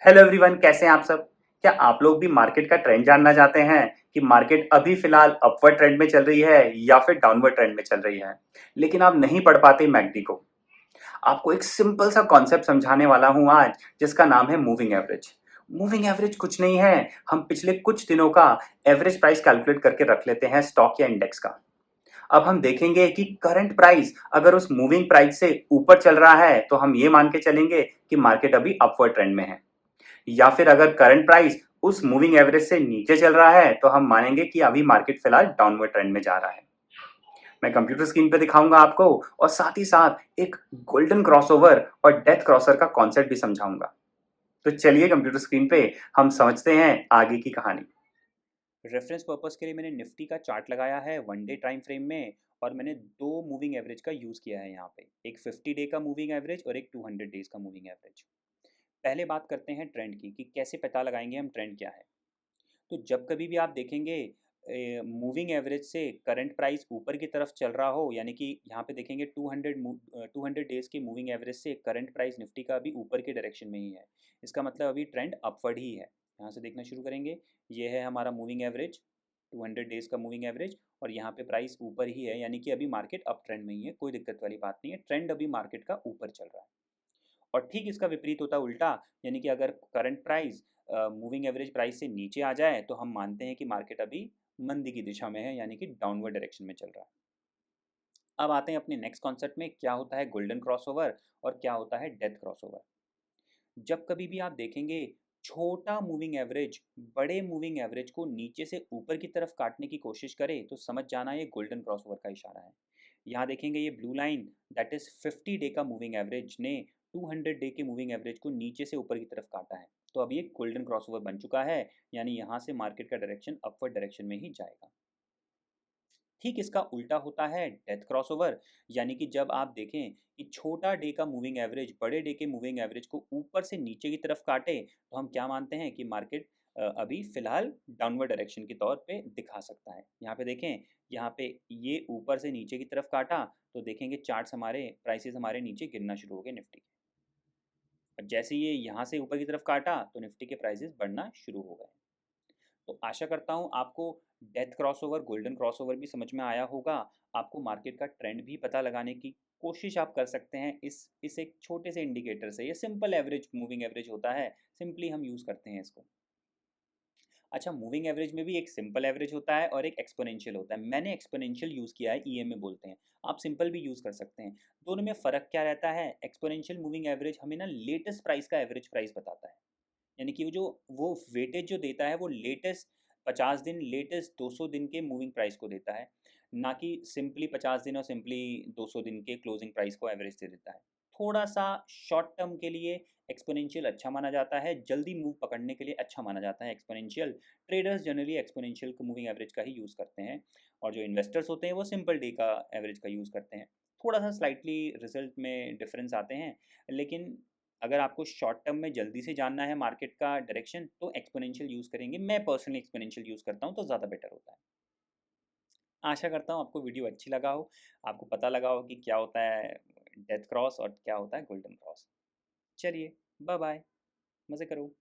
Hello everyone, कैसे हैं आप सब। क्या आप लोग भी मार्केट का ट्रेंड जानना चाहते हैं कि मार्केट अभी फिलहाल अपवर्ड ट्रेंड में चल रही है या फिर डाउनवर्ड ट्रेंड में चल रही है, लेकिन आप नहीं पढ़ पाते मैकडी को। आपको एक सिंपल सा कॉन्सेप्ट समझाने वाला हूं आज, जिसका नाम है मूविंग एवरेज। मूविंग एवरेज कुछ नहीं है, हम पिछले कुछ दिनों का एवरेज प्राइस कैलकुलेट करके रख लेते हैं स्टॉक या इंडेक्स का। अब हम देखेंगे कि करंट प्राइस अगर उस मूविंग प्राइस से ऊपर चल रहा है तो हम ये मान के चलेंगे कि मार्केट अभी अपवर्ड ट्रेंड में है, या फिर अगर करंट प्राइस उस मूविंग एवरेज से नीचे चल रहा है तो हम मानेंगे कि अभी मार्केट फिलहाल डाउनवर्ड ट्रेंड में जा रहा है। मैं कंप्यूटर स्क्रीन पे दिखाऊंगा आपको, और साथ ही साथ एक गोल्डन क्रॉसओवर और डेथ क्रॉसर का कॉन्सेप्ट भी समझाऊंगा। तो चलिए कंप्यूटर स्क्रीन पे हम समझते हैं आगे की कहानी। रेफरेंस पर्पस के लिए मैंने निफ्टी का चार्ट लगाया है 1 डे टाइम फ्रेम में, और मैंने दो मूविंग एवरेज का यूज़ किया है यहाँ पे, एक 50 डे का मूविंग एवरेज और एक 200 डेज का मूविंग एवरेज। पहले बात करते हैं ट्रेंड की कि कैसे पता लगाएंगे हम ट्रेंड क्या है। तो जब कभी भी आप देखेंगे मूविंग एवरेज से करंट प्राइस ऊपर की तरफ चल रहा हो, यानी कि यहाँ पे देखेंगे 200 डेज के मूविंग एवरेज से करंट प्राइस निफ्टी का अभी ऊपर के डायरेक्शन में ही है, इसका मतलब अभी ट्रेंड अपवर्ड ही है। यहाँ से देखना शुरू करेंगे, ये है हमारा मूविंग एवरेज, 200 डेज का मूविंग एवरेज, और यहाँ पे प्राइस ऊपर ही है, यानी कि अभी मार्केट अप ट्रेंड में ही है, कोई दिक्कत वाली बात नहीं है, ट्रेंड अभी मार्केट का ऊपर चल रहा है। और ठीक इसका विपरीत होता है उल्टा, यानी कि अगर current price moving average price से नीचे आ जाए तो हम मानते हैं कि मार्केट अभी मंदी की दिशा में है, यानी कि डाउनवर्ड डायरेक्शन में चल रहा है। अब आते हैं अपने नेक्स्ट कॉन्सेप्ट में, क्या होता है गोल्डन क्रॉसओवर और क्या होता है डेथ क्रॉसओवर। जब कभी भी आप देखेंगे छोटा मूविंग एवरेज बड़े मूविंग एवरेज को नीचे से ऊपर की तरफ काटने की कोशिश करे तो समझ जाना ये गोल्डन क्रॉसओवर का इशारा है। यहाँ देखेंगे ये blue line, that is 50 day का मूविंग एवरेज ने 200 डे के मूविंग एवरेज को नीचे से ऊपर की तरफ काटा है, तो अब ये गोल्डन क्रॉसओवर बन चुका है, यानी यहाँ से मार्केट का डायरेक्शन अपवर्ड डायरेक्शन में ही जाएगा। ठीक इसका उल्टा होता है डेथ क्रॉसओवर, यानी कि जब आप देखें कि छोटा डे का मूविंग एवरेज बड़े डे के मूविंग एवरेज को ऊपर से नीचे की तरफ काटे तो हम क्या मानते हैं कि मार्केट अभी फिलहाल डाउनवर्ड डायरेक्शन के तौर पे दिखा सकता है। यहाँ पे देखें, यहाँ पे ये ऊपर से नीचे की तरफ काटा तो देखेंगे चार्ट्स हमारे प्राइसेस हमारे नीचे गिरना शुरू हो गए निफ्टी के। और जैसे ये यहाँ से ऊपर की तरफ काटा तो निफ्टी के प्राइसेस बढ़ना शुरू हो गए। तो आशा करता हूँ आपको डेथ क्रॉसओवर गोल्डन क्रॉसओवर भी समझ में आया होगा। आपको मार्केट का ट्रेंड भी पता लगाने की कोशिश आप कर सकते हैं इस एक छोटे से इंडिकेटर से। ये सिंपल एवरेज मूविंग एवरेज होता है, सिंपली हम यूज़ करते हैं इसको। अच्छा, मूविंग एवरेज में भी एक सिंपल एवरेज होता है और एक एक्सपोनेंशियल होता है। मैंने एक्सपोनेंशियल यूज़ किया है, ईएमए बोलते हैं। आप सिंपल भी यूज़ कर सकते हैं। दोनों में फ़र्क क्या रहता है, एक्सपोनेंशियल मूविंग एवरेज हमें ना लेटेस्ट प्राइस का एवरेज प्राइस बताता है, यानी कि वो वेटेज जो देता है वो लेटेस्ट 50 दिन लेटेस्ट 200 दिन के मूविंग प्राइस को देता है, ना कि सिंपली 50 दिन और सिंपली 200 दिन के क्लोजिंग प्राइस को एवरेज दे देता है। थोड़ा सा शॉर्ट टर्म के लिए एक्सपोनेंशियल अच्छा माना जाता है, जल्दी मूव पकड़ने के लिए अच्छा माना जाता है एक्सपोनेंशियल। ट्रेडर्स जनरली एक्सपोनेंशियल को मूविंग एवरेज का ही यूज़ करते हैं, और जो इन्वेस्टर्स होते हैं वो सिंपल डे का एवरेज का यूज़ करते हैं। थोड़ा सा स्लाइटली रिजल्ट में डिफरेंस आते हैं, लेकिन अगर आपको शॉर्ट टर्म में जल्दी से जानना है मार्केट का डायरेक्शन तो एक्सपोनेंशियल यूज़ करेंगे। मैं पर्सनली एक्सपोनेंशियल यूज़ करता हूँ तो ज़्यादा बेटर होता है। आशा करता हूँ आपको वीडियो अच्छी लगा हो, आपको पता लगा हो कि क्या होता है डेथ क्रॉस और क्या होता है गोल्डन क्रॉस। चलिए, बाय बाय, मज़े करो।